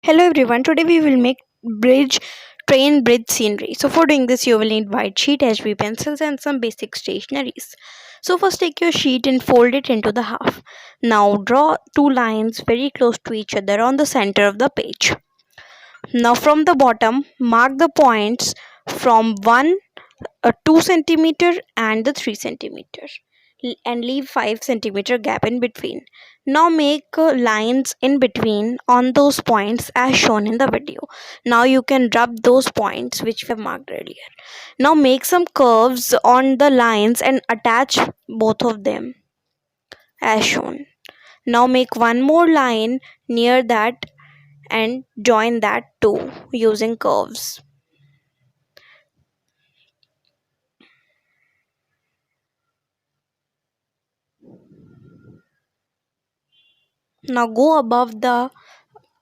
Hello everyone, today we will make bridge train bridge scenery. So for doing this you will need white sheet, HB pencils and some basic stationaries. So first take your sheet and fold it into the half. Now draw two lines very close to each other on the center of the page. Now from the bottom mark the points from 1 2 centimeter and the 3 centimeter and leave 5 centimeter gap in between. Now make lines in between on those points as shown in the video. Now you can rub those points which we have marked earlier. Now make some curves on the lines and attach both of them as shown. Now make one more line near that and join that too using curves. Now go above the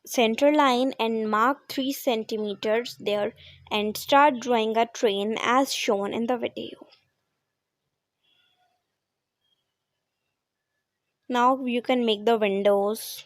center line and mark 3 centimeters there and start drawing a train as shown in the video. Now you can make the windows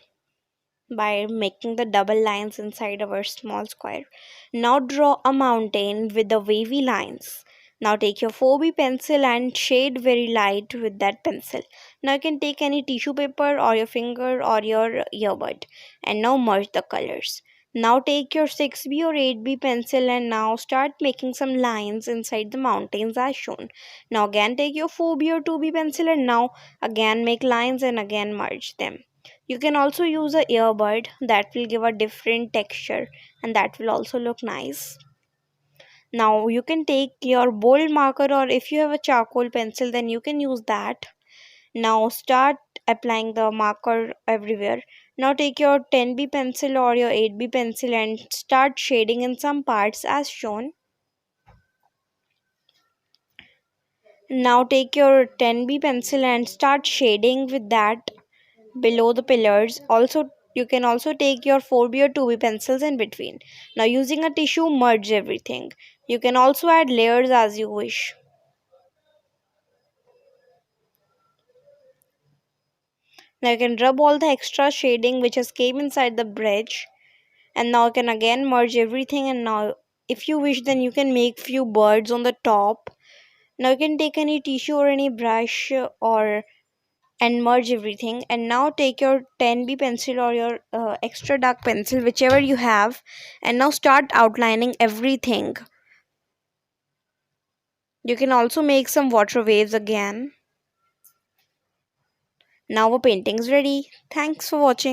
by making the double lines inside our small square. Now draw a mountain with the wavy lines. Now take your 4B pencil and shade very light with that pencil. Now you can take any tissue paper or your finger or your earbud and now merge the colors. Now take your 6B or 8B pencil and now start making some lines inside the mountains as shown. Now again take your 4B or 2B pencil and now again make lines and again merge them. You can also use a earbud that will give a different texture and that will also look nice. Now you can take your bold marker or if you have a charcoal pencil then you can use that. Now start applying the marker everywhere. Now take your 10B pencil or your 8B pencil and start shading in some parts as shown. Now take your 10B pencil and start shading with that below the pillars. Also you can also take your 4B or 2B pencils in between. Now using a tissue merge everything. You can also add layers as you wish. Now you can rub all the extra shading which has came inside the bridge and now you can again merge everything and now if you wish then you can make few birds on the top. Now you can take any tissue or any brush or and merge everything and now take your 10B pencil or your extra dark pencil whichever you have and now start outlining everything. You can also make some water waves again. Now our painting is ready. Thanks for watching.